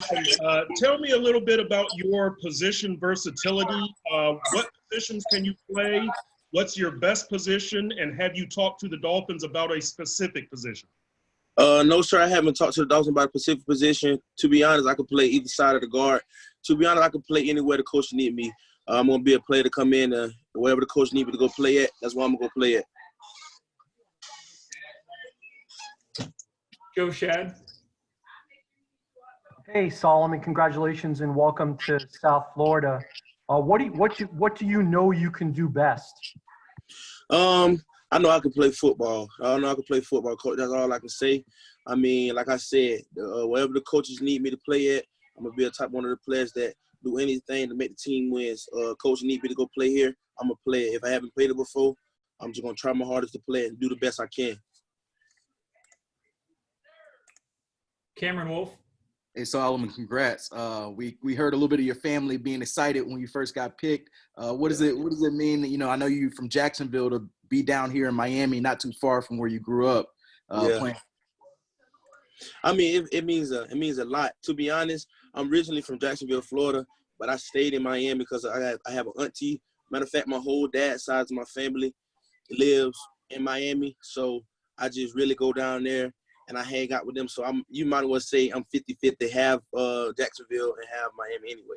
Tell me a little bit about your position versatility. What positions can you play? What's your best position? And have you talked to the Dolphins about a specific position? No, sir, I haven't talked to the Dolphins about a specific position. To be honest, I could play either side of the guard. To be honest, I could play anywhere the coach need me. I'm going to be a player to come in wherever the coach need me to go play at. That's where I'm going to go play at. Joe Shad. Hey, Solomon, congratulations and welcome to South Florida. What do you know you can do best? I know I can play football. I know I can play football, coach. That's all I can say. I mean, like I said, wherever the coaches need me to play at, I'm going to be a type one of the players that do anything to make the team wins. Coach need me to go play here, I'm going to play it. If I haven't played it before, I'm just going to try my hardest to play it and do the best I can. Cameron Wolf. Hey, Solomon, congrats. We heard a little bit of your family being excited when you first got picked. What does it mean? You know, I know you from Jacksonville to be down here in Miami, not too far from where you grew up playing. I mean, it means a lot. To be honest, I'm originally from Jacksonville, Florida, but I stayed in Miami because I have an auntie. Matter of fact, my whole dad's side of my family lives in Miami, so I just really go down there and I hang out with them. So you might as well say I'm 50-50, have Jacksonville and have Miami anyway.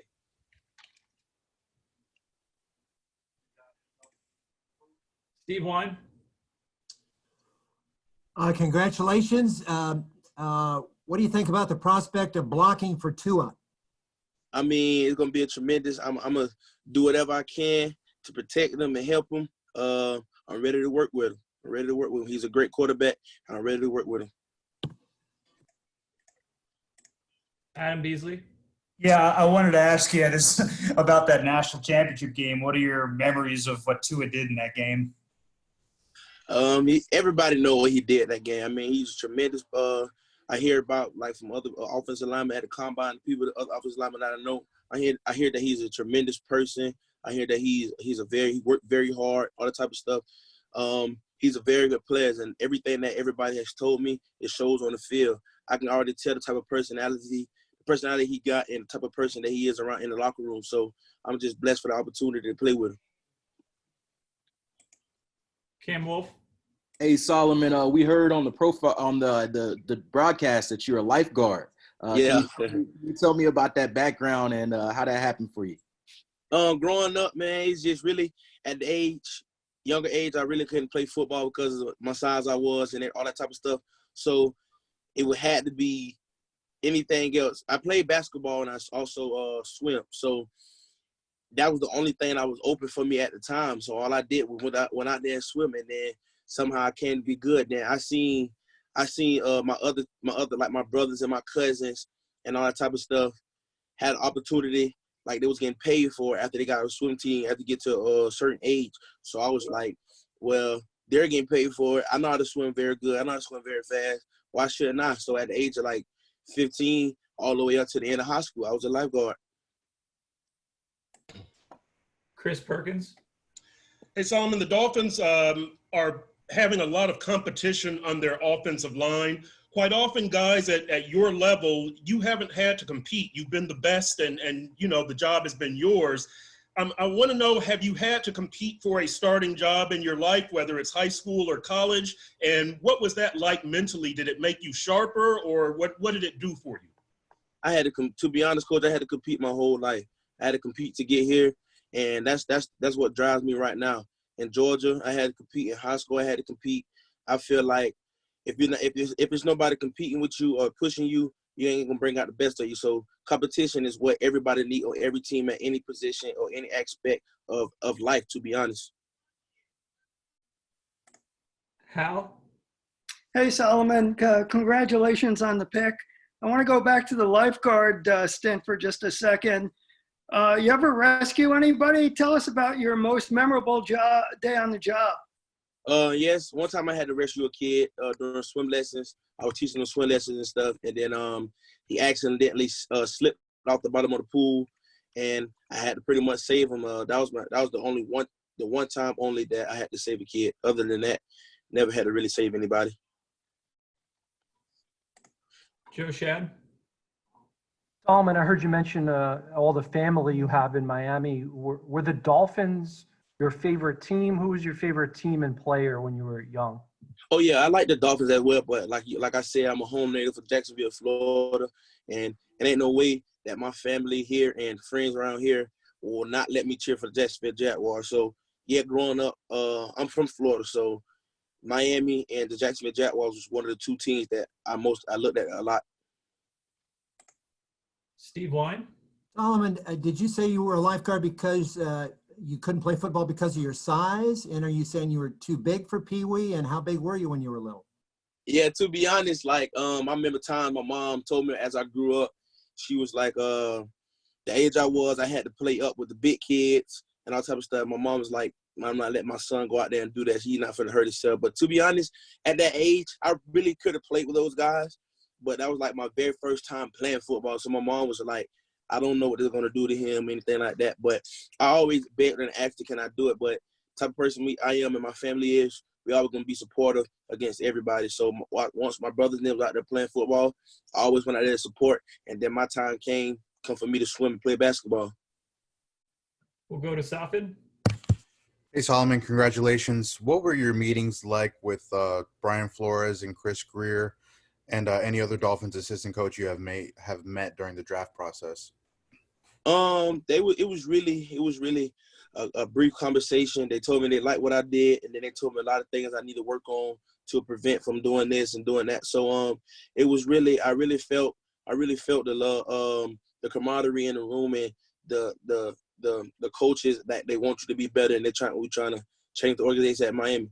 Steve Wine. Congratulations. What do you think about the prospect of blocking for Tua? I mean, it's gonna be a tremendous. I'm gonna do whatever I can to protect them and help them. I'm ready to work with him. He's a great quarterback, and I'm ready to work with him. Adam Beasley. Yeah, I wanted to ask you about that national championship game. What are your memories of what Tua did in that game? Everybody know what he did that game. I mean, he's tremendous. I hear about from other offensive linemen at the combine, people, the other offensive linemen that I know. I hear that he's a tremendous person. I hear that he worked very hard, all that type of stuff. He's a very good player, and everything that everybody has told me, it shows on the field. I can already tell the type of personality he got and the type of person that he is around in the locker room. So I'm just blessed for the opportunity to play with him. Cam Wolf. Hey, Solomon, we heard on the profile on the broadcast that you're a lifeguard. Yeah. Can you tell me about that background and how that happened for you? Growing up, man, it's just really at the younger age, I really couldn't play football because of my size I was and all that type of stuff. So it would have to be anything else. I played basketball and I also swim. So that was the only thing that was open for me at the time. So all I did was went out there and swim, and then somehow I came to be good. Then I seen my other like my brothers and my cousins and all that type of stuff had an opportunity, like they was getting paid for after they got a swim team after they get to a certain age. So I was like, well, they're getting paid for it. I know how to swim very good. I know how to swim very fast. Why shouldn't I? So at the age of like 15 all the way up to the end of high school, I was a lifeguard. Chris Perkins. Hey, Solomon, the Dolphins are having a lot of competition on their offensive line. Quite often, guys at your level, you haven't had to compete. You've been the best, and you know the job has been yours. I want to know, have you had to compete for a starting job in your life, whether it's high school or college? And what was that like mentally? Did it make you sharper, or what did it do for you? I had to be honest, Coach, I had to compete my whole life. I had to compete to get here, and that's what drives me right now. In Georgia, I had to compete. In high school, I had to compete. I feel like if there's nobody competing with you or pushing you, you ain't gonna bring out the best of you. So competition is what everybody needs on every team at any position or any aspect of life, to be honest. Hal? Hey, Solomon, congratulations on the pick. I want to go back to the lifeguard stint for just a second. You ever rescue anybody? Tell us about your most memorable day on the job. Yes, one time I had to rescue a kid during swim lessons. I was teaching him swim lessons and stuff, and then he accidentally slipped off the bottom of the pool, and I had to pretty much save him. That was the one time only that I had to save a kid. Other than that, never had to really save anybody. Joe Shad? Solomon, I heard you mention all the family you have in Miami. Were the Dolphins your favorite team? Who was your favorite team and player when you were young? Oh yeah, I like the Dolphins as well, but like I said, I'm a home native for Jacksonville, Florida, and it ain't no way that my family here and friends around here will not let me cheer for the Jacksonville Jaguars. So yeah, growing up, I'm from Florida, so Miami and the Jacksonville Jaguars was one of the two teams that I looked at a lot. Steve Wine? Solomon, did you say you were a lifeguard because you couldn't play football because of your size? And are you saying you were too big for Pee Wee? And how big were you when you were little? Yeah, to be honest, like I remember time my mom told me as I grew up, she was like, the age I was, I had to play up with the big kids and all type of stuff. My mom was like, I'm not letting my son go out there and do that. He's not finna hurt himself. But to be honest, at that age, I really could have played with those guys. But that was like my very first time playing football. So my mom was like, I don't know what they're going to do to him, anything like that. But I always begged and asked her, can I do it? But the type of person I am and my family is, we always going to be supportive against everybody. So once my brothers and them was out there playing football, I always went out there to support. And then my time come for me to swim and play basketball. We'll go to Safin. Hey, Solomon, congratulations. What were your meetings like with Brian Flores and Chris Greer and any other Dolphins assistant coach you have met during the draft process? It was really a brief conversation. They told me they liked what I did, and then they told me a lot of things I need to work on to prevent from doing this and doing that. So it was really I really felt the love, the camaraderie in the room, and the coaches that they want you to be better, and we're trying to change the organization at Miami.